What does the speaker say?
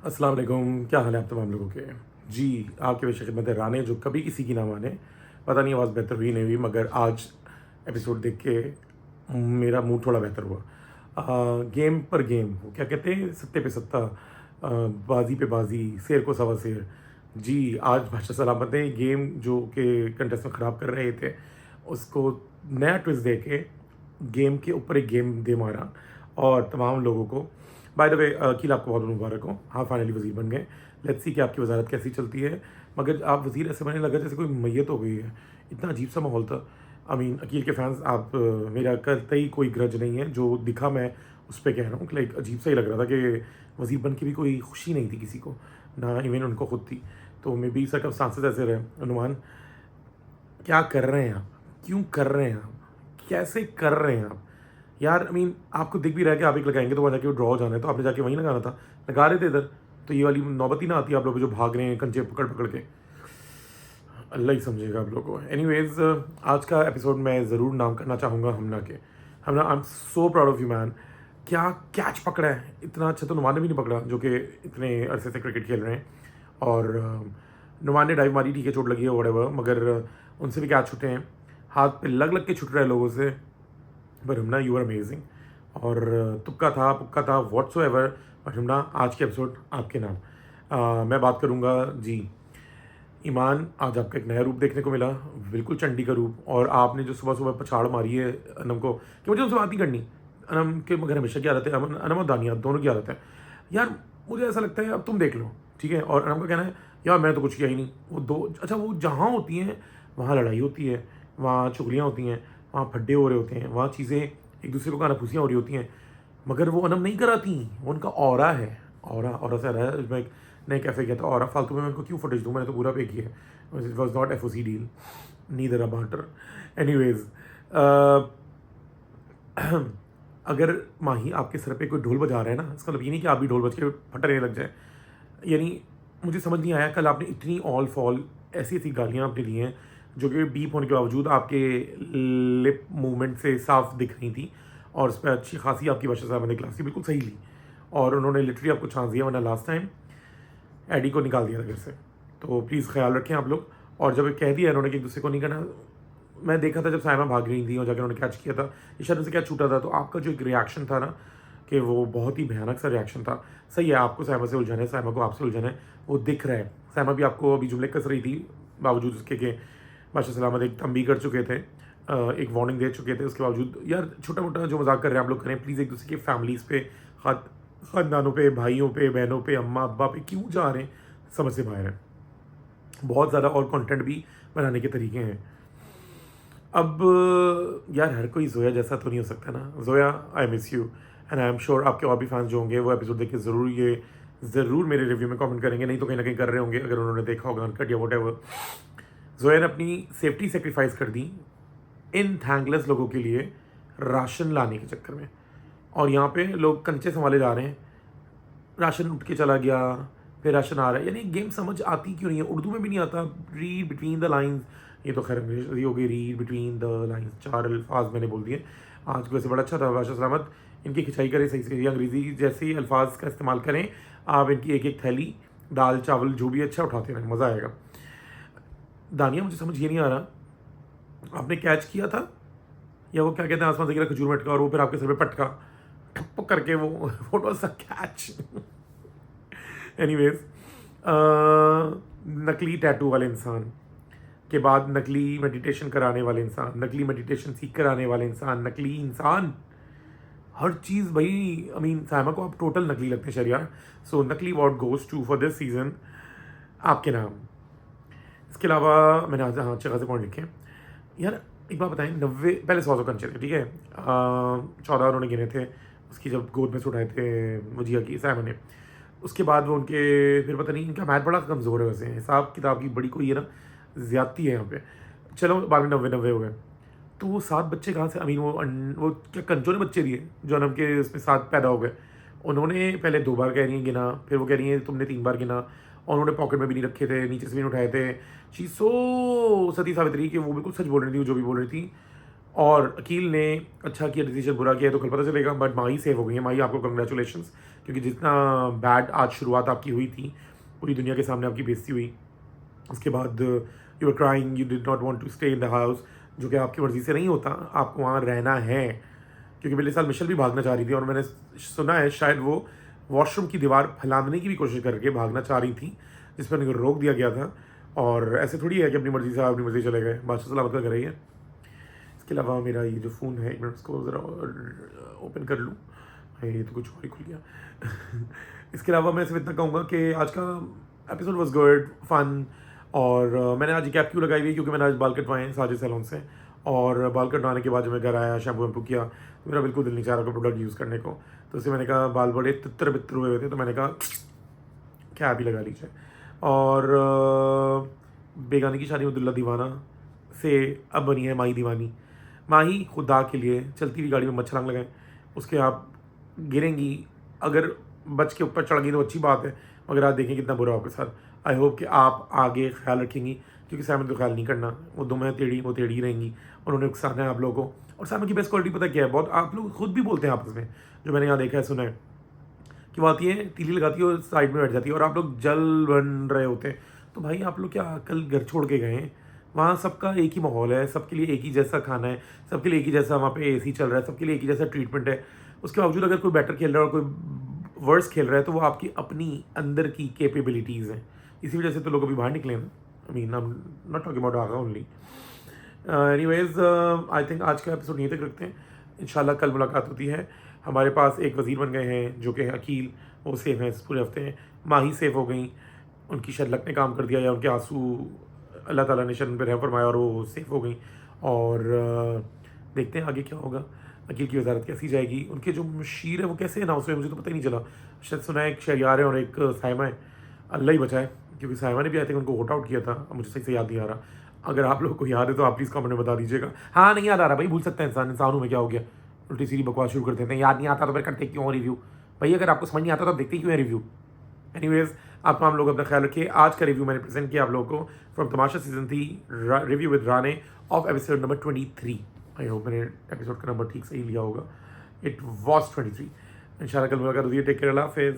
अस्सलाम वालेकुम, क्या हाल है आप तमाम लोगों के। जी, आपके पेश खिदमत है राने, जो कभी किसी की ना माने। पता नहीं आवाज़ बेहतर हुई नहीं हुई, मगर आज एपिसोड देख के मेरा मूड थोड़ा बेहतर हुआ। गेम पर गेम, वो क्या कहते हैं, सत्ते पे सत्ता, बाजी पे बाजी, शेर को सवा शेर। जी, आज बादशाह सलामत ने गेम जो कि कंटेस्टेंट ख़राब कर रहे थे, उसको नया ट्विस्ट दे के गेम के ऊपर एक गेम दे मारा। और तमाम लोगों को, बाय द वे, अकील आपको बहुत बहुत मुबारक हो, हाँ फाइनली वज़ीर बन गए। लेट्स सी कि आपकी वजारत कैसी चलती है। मगर आप वज़ीर ऐसे बनने लगा जैसे कोई मैयत हो गई है। इतना अजीब सा माहौल था। आई मीन अकील के फैंस, आप मेरा करते ही कोई ग्रज नहीं है, जो दिखा मैं उस पर कह रहा हूँ कि लाइक अजीब सा ही लग रहा था कि वज़ीर बन के भी कोई खुशी नहीं थी किसी को, ना इवन उनको खुद थी। तो मे बी सर्कमस्टांसेस ऐसे रहे। अनुमान, क्या कर रहे हैं आप, क्यों कर रहे हैं आप, कैसे कर रहे हैं आप यार। आई मीन आपको दिख भी रहा है कि आप एक लगाएंगे तो वहाँ जाके ड्रॉ हो जाना है, तो आपने जाके वहीं लगाना था। लगा रहे थे इधर, तो ये वाली नौबत ही ना आती आप लोग जो भाग रहे हैं कंचे पकड़ पकड़ के। अल्लाह ही समझेगा आप लोगों को। एनीवेज, आज का एपिसोड मैं ज़रूर नाम करना चाहूँगा हमना के। Hamna, I am so proud of you man. क्या कैच पकड़ा है, इतना अच्छा तो नुमान ने भी नहीं पकड़ा, जो कि इतने अरसे से क्रिकेट खेल रहे हैं। और नुमान ने डाइव मारी, ठीक है, चोट लगी है वटेवर, मगर उनसे भी कैच छूटे हैं, हाथ पे लग लग के छूट रहे हैं लोगों से। पर हमना, यू आर अमेजिंग। और तुक्का था, पुक्का था, व्हाट्स एवर, बट हमना आज के एपिसोड आपके नाम। मैं बात करूँगा जी, ईमान, आज आपका एक नया रूप देखने को मिला, बिल्कुल चंडी का रूप। और आपने जो सुबह सुबह पछाड़ मारी है अनम को, कि मुझे उनसे बात नहीं करनी। अनम के मगर हमेशा की आदत है, अनम और दानिया दोनों की आदत है यार। मुझे ऐसा लगता है अब तुम देख लो, ठीक है। और अनम का कहना है यार मैंने तो कुछ किया ही नहीं। वो दो, अच्छा, वो जहाँ होती हैं वहाँ लड़ाई होती है, वहाँ चुगलियाँ होती हैं, वहाँ फड्डे हो रहे होते हैं, वहाँ चीज़ें एक दूसरे को कानाफूसियाँ हो रही होती हैं। मगर वो अनम नहीं कराती, वो उनका ऑरा है। ऑरा से आ रहा है। मैं एक नए कैफ़े गया था, ऑरा फालतू में मैं उनको क्यों फुटेज दूँ, मैंने तो पूरा पे किया है। It was not FOC deal, neither a barter. Anyways, अगर माही आपके सर पे कोई ढोल बजा रहा है ना, इसका मतलब ये नहीं कि आप भी ढोल बज के फटने लग जाए। यानी मुझे समझ नहीं आया, कल आपने इतनी ऑल फॉल ऐसी ऐसी गालियाँ आपने दी हैं जो कि बीप होने के बावजूद आपके लिप मूवमेंट से साफ दिख रही थी। और उस पर अच्छी खासी आपकी बादशाह साहब ने क्लास थी, बिल्कुल सही ली। और उन्होंने लिटरली आपको चांस दिया, वरना लास्ट टाइम एडी को निकाल दिया था घर से। तो प्लीज़ ख्याल रखें आप लोग। और जब कह दिया इन्होंने कि एक दूसरे को नहीं करना, मैं देखा था जब साइमा भाग रही थी और जाकर उन्होंने कैच किया था, इशारे से क्या छूटा था, तो आपका जो एक रिएक्शन था ना, कि वो बहुत ही भयानक सा रिएक्शन था। सही है, आपको साइमा से उलझन है, साइमा को आपसे उलझन है, वो दिख रहा है। साइमा भी आपको अभी जुमले कस रही थी, बावजूद उसके कि बादशाह सलामत एक तंबी कर चुके थे, एक वार्निंग दे चुके थे, उसके बावजूद यार छोटा मोटा जो मजाक कर रहे हैं आप लोग करें प्लीज़। एक दूसरे की फैमिलीज़ पे, ख़ानदानों पे, भाइयों पे, बहनों पे, अम्मा अब्बा पे क्यों जा रहे हैं, समझ से बाहर है। बहुत ज़्यादा और कंटेंट भी बनाने के तरीके हैं। अब यार हर कोई जोया जैसा तो नहीं हो सकता ना। Zoya, I miss you, and I am sure आपके और भी फैंस जो होंगे वो एपिसोड देख के ज़रूर मेरे रिव्यू में कमेंट करेंगे, नहीं तो कहीं ना कहीं कर रहे होंगे अगर उन्होंने देखा होगा अनकट या वट एवर। जोया ने अपनी सेफ्टी सेक्रीफाइस कर दी इन थैंकलेस लोगों के लिए, राशन लाने के चक्कर में। और यहाँ पे लोग कंचे संभाले जा रहे हैं, राशन उठ के चला गया, फिर राशन आ रहा है। यानी गेम समझ आती क्यों नहीं है, उर्दू में भी नहीं आता। रीड बिटवीन द लाइंस, ये तो खैर अंग्रेजी हो गई, रीड बिटवीन द लाइंस, 4 अल्फाज मैंने बोल दिए। आज को वैसे बड़ा अच्छा था, बादशाह सलामत इनकी खिंचाई करें सही से, अंग्रेज़ी जैसे ही अल्फाज का इस्तेमाल करें आप, इनकी एक एक थैली दाल चावल जो भी अच्छा उठाते रहें, मज़ा आएगा। दानिया, मुझे समझ ये नहीं आ रहा, आपने कैच किया था या वो क्या कहते हैं आसमान से गिरा खजूर में अटका और वो फिर आपके सर पे पटका ठप करके, वो what was the catch. Anyways, नकली टैटू वाले इंसान के बाद नकली मेडिटेशन कराने वाले इंसान, नकली मेडिटेशन सीख कर आने वाले इंसान, नकली इंसान, हर चीज़ भाई। आई मीन साइमा को आप टोटल नकली लगते हैं शरिया। सो नकली award goes to for this season आपके नाम। इसके अलावा मैंने आज हाँ अच्छे खासे पॉइंट लिखे हैं यार। एक बात बताएं, 90 पहले 100 कंचे थे, ठीक है, 14 उन्होंने गिने थे उसकी जब गोद में से उठाए थे मुजिया की साइमा ने। उसके बाद वो उनके, फिर पता नहीं, इनका मैथ बड़ा कमज़ोर है वैसे, हिसाब किताब की बड़ी कोई है ना, ज़्यादती है यहाँ पे। चलो बाद में 90 हो गए, तो वो 7 बच्चे कहाँ से, आई मीन वो क्या कंचों ने बच्चे दिए जो अनम के उसमें 7 पैदा हो गए। उन्होंने पहले 2 बार कह रही हैं गिना, फिर वो कह रही हैं तुमने 3 बार गिना, और उन्होंने पॉकेट में भी नहीं रखे थे, नीचे से भी नहीं उठाए थे। शी सो सती सावित्री कि वो बिल्कुल सच बोल रही थी, वो जो भी बोल रही थी। और अकील ने अच्छा किया डिसीजन, बुरा किया तो कल पता चलेगा, बट माही सेव हो गई है। माही आपको कंग्रेचुलेशंस, क्योंकि जितना बैड आज शुरुआत आपकी हुई थी, पूरी दुनिया के सामने आपकी बेइज्जती हुई, उसके बाद you are crying, you did not want to stay in the house, जो कि आपकी मर्ज़ी से नहीं होता, आपको वहाँ रहना है। क्योंकि पिछले साल मिशेल भी भागना चाह रही थी और मैंने सुना है शायद वो वॉशरूम की दीवार फैलाने की भी कोशिश करके भागना चाह रही थी, जिस पर उनको रोक दिया गया था। और ऐसे थोड़ी है कि अपनी मर्ज़ी से अपनी मर्ज़ी चले गए, बादशाह सलामत का कर रही है। इसके अलावा मेरा ये जो फ़ोन है, एक मिनट इसको ज़रा ओपन कर लूँ, ये तो कुछ और ही खुल गया। इसके अलावा मैं सिर्फ इतना कहूँगा कि आज का एपिसोड वाज गुड, फन। और मैंने आज कैप क्यों लगाई हुई, क्योंकि मैंने आज बाल कटवाए हैं साजिद सैलून से, और बाल कटवाने के बाद जब मैं घर आया, शैम्पू वैम्पू किया, तो मेरा बिल्कुल दिल नहीं चाह रहा कोई प्रोडक्ट यूज़ करने को। तो उससे मैंने कहा, बाल बड़े तितर बितर हुए थे, तो मैंने कहा कैप ही लगा लीजिए। और बेगानी की शादी में दुल्ला दीवाना से अब बनी है माही दीवानी। माही खुदा के लिए चलती हुई गाड़ी में मच्छरांग लगाएं, उसके आप गिरेंगी, अगर बच के ऊपर चढ़ गई तो अच्छी बात है, मगर आप देखें कितना बुरा आपके साथ। आई होप कि आप आगे ख्याल रखेंगी, क्योंकि सामन को ख्याल नहीं करना, वो दुमें टेढ़ी वो टेढ़ी रहेंगी, उन्होंने नुकसान है आप लोगों को। और सामन की बेस्ट क्वालिटी पता क्या है, बहुत आप लोग खुद भी बोलते हैं आपस में, जो मैंने यहाँ देखा है सुना है, कि वो आती है तीली लगाती है और साइड में बैठ जाती है, और आप लोग जल बन रहे होते हैं। तो भाई आप लोग क्या कल घर छोड़ के गए हैं, वहाँ सबका एक ही माहौल है, सबके लिए एक ही जैसा खाना है, सबके लिए एक ही जैसा वहाँ पे एसी चल रहा है, सबके लिए एक ही जैसा ट्रीटमेंट है। उसके बावजूद अगर कोई बेटर खेल रहा है और कोई वर्स खेल रहा है, तो वो आपकी अपनी अंदर की कैपेबिलिटीज़ हैं। इसी वजह से तो लोग अभी बाहर निकले हैं। I mean I am not talking about Agha only. Anyways I think आज का एपिसोड यहीं तक रखते हैं, इंशाल्लाह कल मुलाकात होती है। हमारे पास एक वज़ीर बन गए हैं जो कि अकील, वो सेफ हैं इस पूरे हफ्ते। माही सेफ हो गई, उनकी शायद लक ने काम कर दिया, या उनके आंसू अल्लाह ताला ने शायद उन पर रहम फरमाया और वो सेफ हो गई। और देखते हैं आगे क्या होगा, अकील की वजारत कैसी जाएगी, उनके जो मशीर है वो कैसे अनाउंस हुए, मुझे तो पता ही नहीं चला। शायद सुना है एक शहरियार है और एक साइमा है, अल्लाह ही बचाए, क्योंकि साइमा ने भी आई थिंक उनको वोट आउट किया था, मुझे सही से याद नहीं आ रहा। अगर आप लोगों को याद है तो आप प्लीज़ कमेंट में बता दीजिएगा। हाँ नहीं याद आ रहा भाई, भूल सकता है इंसान, इंसान हूँ मैं, क्या हो गया, उल्टी सीधी बकवास शुरू कर देते हैं, याद नहीं आता तो फिर करते क्यों रिव्यू। भाई अगर आपको समझ नहीं आता तो आप देखते क्यों है रिव्यू। एनीवेज आप तमाम लोग अपना ख्याल रखिए। आज का रिव्यू मैंने प्रेजेंट किया आप लोगों को from Tamasha season 3 review with Rane of episode number 23। I hope मैंने एपिसोड का नंबर ठीक से ही लिया होगा, इट वॉज 23। इंशाल्लाह कल मुलाकात होती है। टेक केयर, अल्लाह हाफिज़।